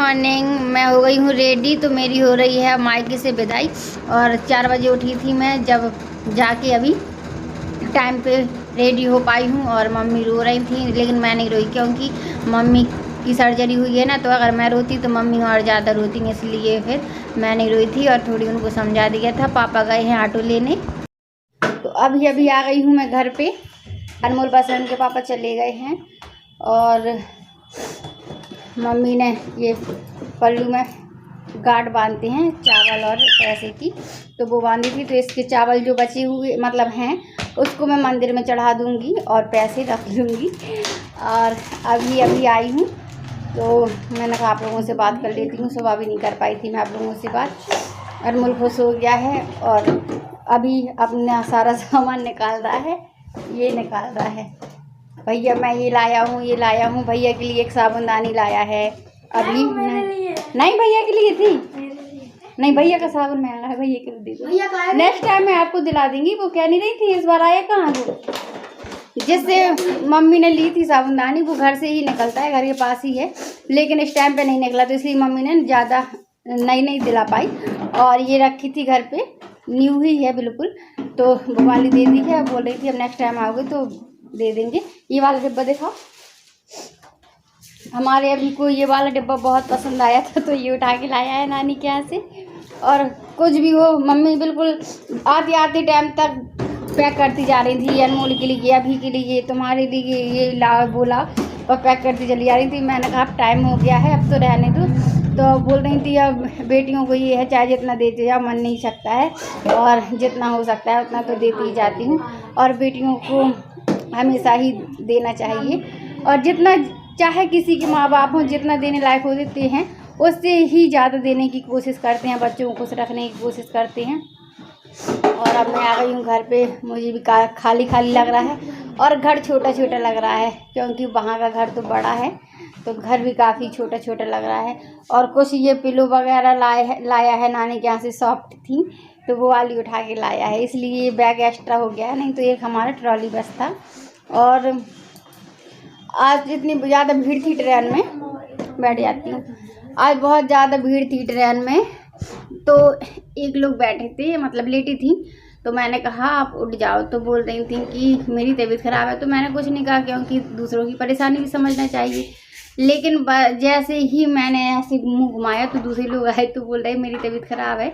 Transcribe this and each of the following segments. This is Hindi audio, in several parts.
मॉर्निंग। मैं हो गई हूँ रेडी, तो मेरी हो रही है मायके से विदाई। और 4 बजे उठी थी मैं, जब जाके अभी टाइम पे रेडी हो पाई हूँ। और मम्मी रो रही थी, लेकिन मैं नहीं रोई, क्योंकि मम्मी की सर्जरी हुई है ना, तो अगर मैं रोती तो मम्मी और ज़्यादा रोती, इसलिए फिर मैं नहीं रोई थी। और थोड़ी उनको समझा दिया था। पापा गए हैं ऑटो लेने, तो अभी आ गई हूँ मैं घर पे। अनमोल बस उनके पापा चले गए हैं, और मम्मी ने ये पल्लू में गांठ बांधते हैं चावल और पैसे की, तो वो बांधी थी। तो इसके चावल जो बचे हुए मतलब हैं, उसको मैं मंदिर में चढ़ा दूंगी और पैसे रख लूँगी। और अभी आई हूँ, तो मैंने कहा आप लोगों से बात कर लेती हूँ। सुबह भी नहीं कर पाई थी मैं आप लोगों से बात। अनमोल खुश हो गया है, और अभी अपना सारा सामान निकाल रहा है। ये निकाल रहा है, भैया मैं ये लाया हूँ। भैया के लिए एक साबुनदानी लाया है। अभी नहीं भैया के लिए थी, नहीं भैया का साबुन महंगा है, भैया के लिए दे दो। नेक्स्ट टाइम मैं आपको दिला दूंगी। वो कह नहीं रही थी इस बार आया कहाँ वो, जिससे मम्मी ने ली थी साबुनदानी, वो घर से ही निकलता है, घर के पास ही है, लेकिन इस टाइम पे नहीं निकला, तो इसलिए मम्मी ने ज़्यादा नहीं दिला पाई। और ये रखी थी घर पे, न्यू ही है बिल्कुल, तो वो वाली दे दी है। बोल रही थी अब नेक्स्ट टाइम आओगे तो दे देंगे। ये वाला डिब्बा दिखाओ। हमारे अभी को ये वाला डिब्बा बहुत पसंद आया था, तो ये उठा के लाया है नानी के यहाँ से। और कुछ भी हो, मम्मी बिल्कुल आते टाइम तक पैक करती जा रही थी। अनमोल के लिए, अभी के लिए, तुम्हारे लिए ये ला बोला, और पैक करती चली जा रही थी। मैंने कहा अब टाइम हो गया है, अब तो रहने दो। तो बोल रही थी अब बेटियों को ये है, चाहे जितना देते जाओ, मन नहीं सकता है, और जितना हो सकता है उतना तो देती ही जाती हूँ। और बेटियों को हमेशा ही देना चाहिए, और जितना चाहे किसी के माँ बाप हों, जितना देने लायक हो देते हैं, उससे ही ज़्यादा देने की कोशिश करते हैं, बच्चों को खुश रखने की कोशिश करते हैं। और अब मैं आ गई हूँ घर पे। मुझे भी खाली खाली लग रहा है, और घर छोटा छोटा लग रहा है, क्योंकि वहाँ का घर तो बड़ा है, तो घर भी काफ़ी छोटा छोटा लग रहा है। और कुछ ये पिलो वगैरह लाया है नानी के यहाँ से, सॉफ्ट थी, तो वो वाली उठा के लाया है, इसलिए ये बैग एक्स्ट्रा हो गया है, नहीं तो एक हमारा ट्रॉली बस था। और आज इतनी ज़्यादा भीड़ थी ट्रेन में, बैठ जाती हूँ। आज बहुत ज़्यादा भीड़ थी ट्रेन में, तो एक लोग बैठे थे, मतलब लेटी थी, तो मैंने कहा आप उठ जाओ, तो बोल रही थी कि मेरी तबीयत ख़राब है। तो मैंने कुछ नहीं कहा, क्योंकि दूसरों की परेशानी भी समझना चाहिए। लेकिन जैसे ही मैंने ऐसे मुँह घुमाया, तो दूसरे लोग आए, तो बोल रहे मेरी तबीयत ख़राब है।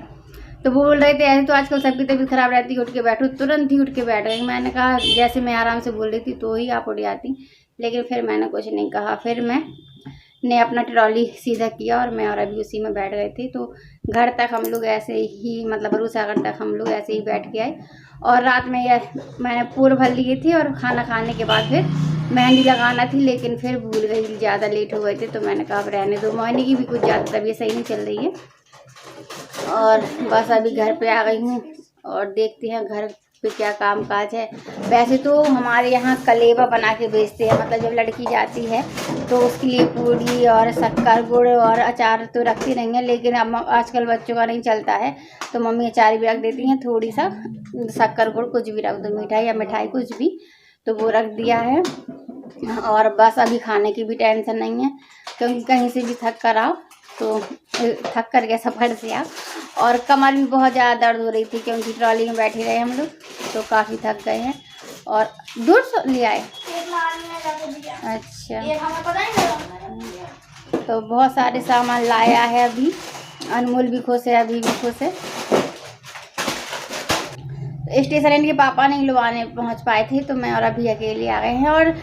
तो बोल रहे थे ऐसे तो आजकल सबकी तबीयत ख़राब रहती है, उठ के बैठो। तुरंत ही उठ के बैठ गई। मैंने कहा जैसे मैं आराम से बोल रही थी तो ही आप उठ जाती, लेकिन फिर मैंने कुछ नहीं कहा। फिर मैंने अपना ट्रॉली सीधा किया, और मैं और अभी उसी में बैठ गए थे। तो घर तक हम लोग ऐसे ही, मतलब रूसागर तक हम लोग ऐसे ही बैठ के आए। और रात में मैंने पूर भर लिए थे, और खाना खाने के बाद फिर मेहंदी लगाना थी, लेकिन फिर भूल गई, ज़्यादा लेट हो गए थे, तो मैंने कहा अब रहने दो। मोहिनी की भी कुछ ज़्यादा तबीयत सही नहीं चल रही है। और बस अभी घर पे आ गई हूँ, और देखते हैं घर पे क्या काम काज है। वैसे तो हमारे यहाँ कलेवा बना के बेचते हैं, मतलब जब लड़की जाती है तो उसके लिए पूड़ी और शक्कर गुड़ और अचार तो रखती नहीं है, लेकिन अब आजकल बच्चों का नहीं चलता है, तो मम्मी अचार भी रख देती हैं, थोड़ी सा शक्कर गुड़ कुछ भी रख दो, मिठाई या मिठाई कुछ भी, तो वो रख दिया है। और बस अभी खाने की भी टेंशन नहीं है, क्योंकि कहीं से भी थक कर आओ, तो थक कर गया सफ़र से आओ। और कमर भी बहुत ज़्यादा दर्द हो रही थी, क्योंकि ट्रॉली में बैठे रहे हम लोग, तो काफ़ी थक गए हैं। और दूध ले आए, अच्छा, तो बहुत सारे सामान लाया है अभी। अनमोल भी खुश है, अभी भी खुश है। स्टेशन इनके पापा नहीं लुभाने पहुंच पाए थे, तो मैं और अभी अकेले आ गए हैं। और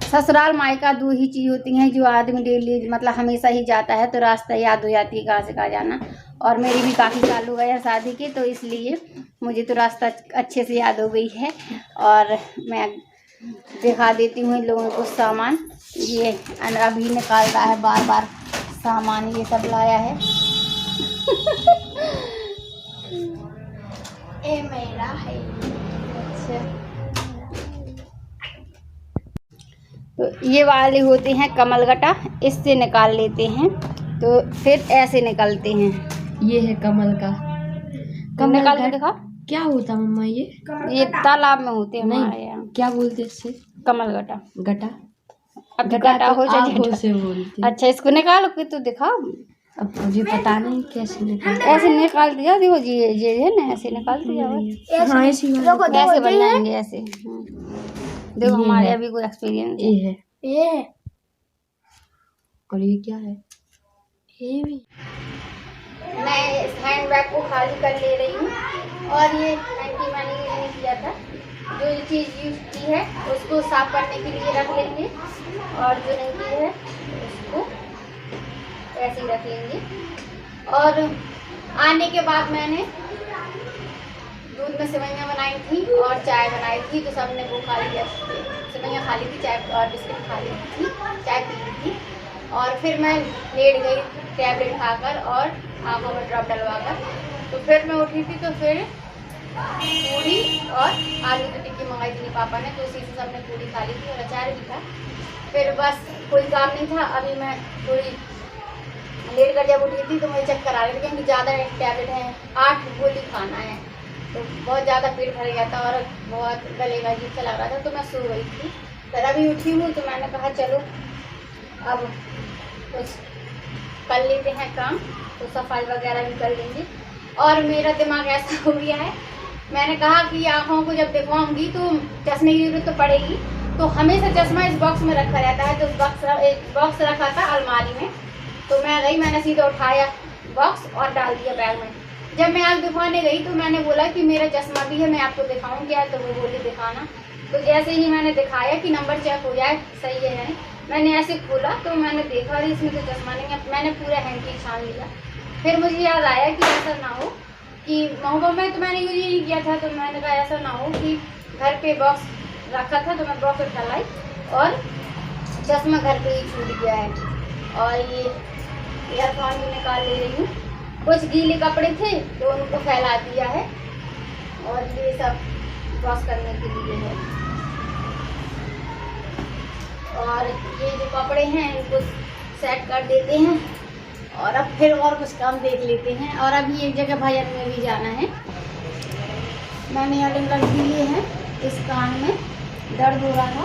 ससुराल मायका दो ही चीज़ होती हैं जो आदमी डेली, मतलब हमेशा ही जाता है, तो रास्ता याद हो जाती है कहाँ से कहाँ जाना। और मेरी भी काफ़ी साल हो गए हैं शादी के, तो इसलिए मुझे तो रास्ता अच्छे से याद हो गई है। और मैं दिखा देती हूँ इन लोगों को सामान। ये अभी निकाल रहा है बार बार सामान, ये सब लाया है। ये मेरा है। अच्छा, तो ये वाले होते हैं कमलगटा, इससे निकाल लेते हैं, तो फिर ऐसे निकलते हैं। ये है कमल का, कमल निकाल के दिखा। क्या होता मम्मा ये तालाब में होते हैं हमारे यहाँ। क्या बोलते इससे? कमलगटा। गटा अब झटाटा हो जाए आँखों झटा। से बोलती। अच्छा इसको निकालो कि तो दिखाओ। अब मुझे पता नहीं कैसे निकाल। ऐसे निकाल दिया, देखो जी ये है ना, ऐसे निकाल दिया बस। हाँ ऐसी वाली। ऐसे बन जाएंगे ऐसे। देखो ये हमारे है। अभी कोई एक्सपीरियंस ये है ये है। और ये क्या है? ये भी मैं इस हैंड बैग को खाली कर ले रही हूँ और ये हैंकी मैंने यूज नहीं किया था। जो ये चीज़ यूज की है उसको साफ करने के लिए रख लेंगे और जो नहीं की है उसको ऐसे ही रख लेंगे। और आने के बाद मैंने दूध में सेवइयाँ बनाई थी और चाय बनाई थी, तो सबने वो खा लिया। सेवइयाँ खा ली थी, चाय और बिस्किट खा ली थी, चाय पी ली थी। और फिर मैं लेट गई टैबलेट खाकर और आँखों में ड्रॉप डलवाकर। तो फिर मैं उठी थी तो फिर पूरी और आलू की टिक्की मंगाई थी पापा ने, तो उसी से सबने पूरी खा ली थी और अचार भी था। फिर बस कोई काम नहीं था। अभी मैं थोड़ी लेट कर जब उठी थी तो मुझे चक्कर आ रही थी क्योंकि ज़्यादा टैबलेट है, 8 गोली खाना है, तो बहुत ज़्यादा पेट भर गया था और बहुत गले में अजीब सा लग रहा था, तो मैं सो गई थी। फिर अभी उठी हूँ तो मैंने कहा चलो अब कुछ कर लेते हैं काम, तो सफाई वगैरह भी कर लेंगे। और मेरा दिमाग ऐसा हो गया है, मैंने कहा कि आँखों को जब दिखवाऊंगी तो चश्मे की जरूरत तो पड़ेगी, तो हमेशा चश्मा इस बॉक्स में रखा रहता है। तो एक बॉक्स रखा था अलमारी में, तो मैं गई, मैंने सीधा उठाया बॉक्स और डाल दिया बैग में। जब मैं आँख दिखवाने गई तो मैंने बोला कि मेरा चश्मा भी है, मैं आपको दिखाऊं क्या, तो वो बोली दिखाना। तो जैसे ही मैंने दिखाया कि नंबर चेक हो जाए सही है नहीं, मैंने ऐसे खोला तो मैंने देखा अरे इसमें तो चश्मा नहीं है। मैंने पूरा हैंकी छान लिया। फिर मुझे याद आया कि ऐसा ना हो कि महुआ में तो मैंने यूज ही नहीं किया था, तो मैंने कहा ऐसा ना हो कि घर पे बॉक्स रखा था तो मैं बॉक्स उठा लाई और चश्मा घर पे ही छूट गया है। और ये ईयरफोन भी निकाल ले रही हूँ, कुछ गीले कपड़े थे तो उनको फैला दिया है और ये सब वॉश करने के लिए है। और ये जो कपड़े हैं इनको सेट कर देते हैं और अब फिर और कुछ काम देख लेते हैं। और अभी एक जगह भजन में भी जाना है। मैंने इयररिंग रख दिए हैं, इस कान में दर्द हो रहा था।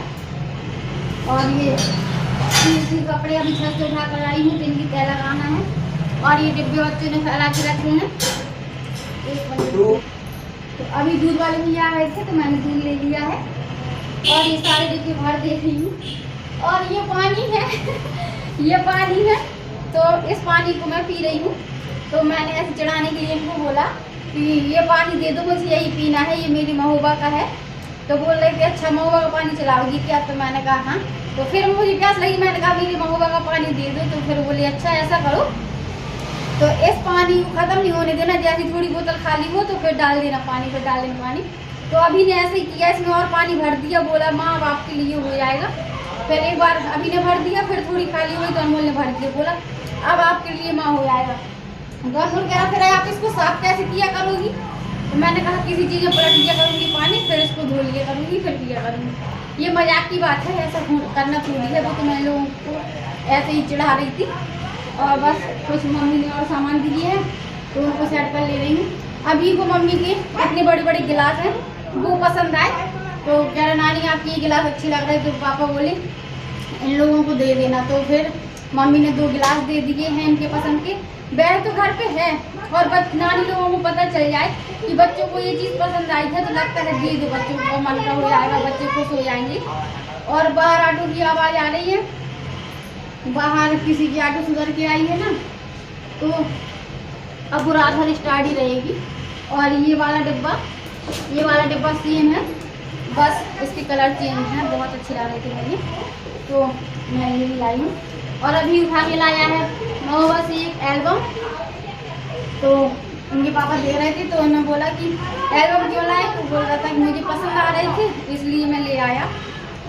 और ये कपड़े अभी छत से उठा कर आई हूँ, जिनकी तय लगाना है। और ये डिब्बे बच्चों ने फैला के रखे हैं। तो अभी दूध वाले भैया आ गए थे तो मैंने दूध ले लिया है और ये सारे डिब्बे भर दे रही हूँ। और ये पानी है ये पानी है, तो इस पानी को मैं पी रही हूँ। तो मैंने ऐसे चढ़ाने के लिए इनको बोला कि ये पानी दे दो, मुझे यही पीना है, ये मेरी महुआ का है। तो बोल रहे थे अच्छा महुआ का पानी चलाओगी क्या, तो मैंने कहा हाँ। तो फिर मुझे प्यास लगी, मैंने कहा मेरी महुआ का पानी दे दो। तो फिर बोले अच्छा ऐसा करो, तो इस पानी को ख़त्म नहीं होने देना, जैसी थोड़ी बोतल खाली हो तो फिर डाल देना पानी, फिर डाल देना पानी। तो अभी ने ऐसे ही किया, इसमें और पानी भर दिया, बोला माँ अब आपके लिए हो जाएगा। फिर एक बार अभी ने भर दिया, फिर थोड़ी खाली हुई तो अनमोल ने भर दिया, बोला अब आपके लिए माँ हो जाएगा। तो अनमोल कह रहा फिर आप इसको साफ कैसे किया करोगी, तो मैंने कहा किसी चीज़ में पलट दिया करूँगी पानी, फिर इसको धो लिया करूँगी, फिर पिया करूँगी। ये मजाक की बात है, ऐसा करना थोड़ी है। वो तो मैं लोगों को ऐसे ही चढ़ा रही थी और बस कुछ मम्मी ने और सामान दिए हैं तो उनको सेट कर ले रही हूँ। अभी को मम्मी के इतने बड़े बड़े गिलास हैं वो पसंद आए, तो कह रहा नानी आपकी ये गिलास अच्छी लग रही है, तो पापा बोले इन लोगों को दे देना। तो फिर मम्मी ने 2 गिलास दे दिए हैं इनके पसंद के। बैग तो घर पे है और नानी लोगों को पता चल जाए कि बच्चों को ये चीज़ पसंद आई है तो लगता है दे दो, बच्चों को मन का हो जाएगा, बच्चे खुश हो जाएंगे। और बाहर ऑटो की आवाज़ आ रही है, बाहर किसी की ऑटो सुधर के आई है ना, तो अब वो रात भर स्टार्ट ही रहेगी। और ये वाला डिब्बा सेम है, बस इसके कलर चेंज है। बहुत अच्छी लग रही थी मुझे, तो मैं यही लाई हूँ। और अभी उठा के लाया है महुआ से एक एल्बम, तो उनके पापा दे रहे थे तो उन्होंने बोला कि एल्बम क्यों लाए, तो बोल रहा था कि मुझे पसंद आ रहे थे इसलिए मैं ले आया।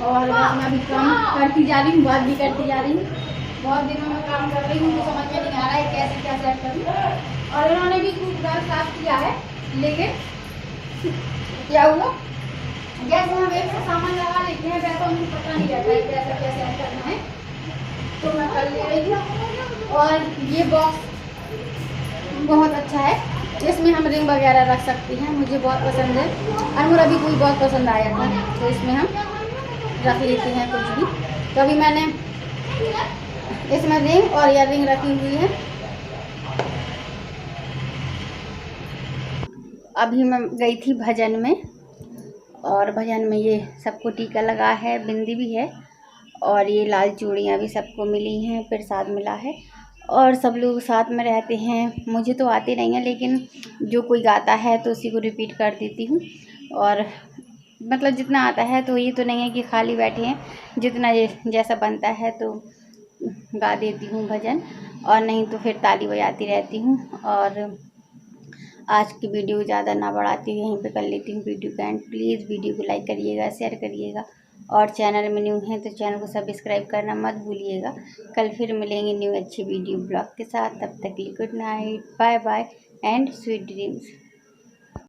और मैं अभी काम करती जा रही हूँ, बात भी करती जा रही हूँ। बहुत दिनों में काम कर रही हूँ तो समझ में नहीं आ रहा है कैसे क्या सेट करूँ। और इन्होंने भी खूब घर साफ किया है, लेकिन क्या हुआ जैसे हम एक से सामान लगा लेते हैं वैसा उनको पता नहीं रहता है कैसे क्या सेट करना है, तो मैं कर ले रही हूँ। और ये बॉक्स बहुत अच्छा है, इसमें हम रिंग वगैरह रख सकते हैं, मुझे बहुत पसंद है। और मुझे भी कोई बहुत पसंद आया था, तो इसमें हम रख लेते हैं कुछ भी। तो अभी मैंने इसमें रिंग और ईयर रिंग रखी हुई है। अभी मैं गई थी भजन में, और भजन में ये सबको टीका लगा है, बिंदी भी है, और ये लाल चूड़ियाँ भी सबको मिली हैं, प्रसाद मिला है, और सब लोग साथ में रहते हैं। मुझे तो आती नहीं है, लेकिन जो कोई गाता है तो उसी को रिपीट कर देती हूँ। और मतलब जितना आता है, तो ये तो नहीं है कि खाली बैठे हैं, जितना जैसा बनता है तो गा देती हूँ भजन, और नहीं तो फिर ताली बजाती रहती हूँ। और आज की वीडियो ज़्यादा ना बढ़ाती हूँ, यहीं पे कर लेती हूँ वीडियो का एंड। प्लीज़ वीडियो को लाइक करिएगा, शेयर करिएगा, और चैनल में न्यू हैं तो चैनल को सब्सक्राइब करना मत भूलिएगा। कल फिर मिलेंगे न्यू अच्छी वीडियो ब्लॉग के साथ। तब तक के लिए good night, bye bye and sweet dreams.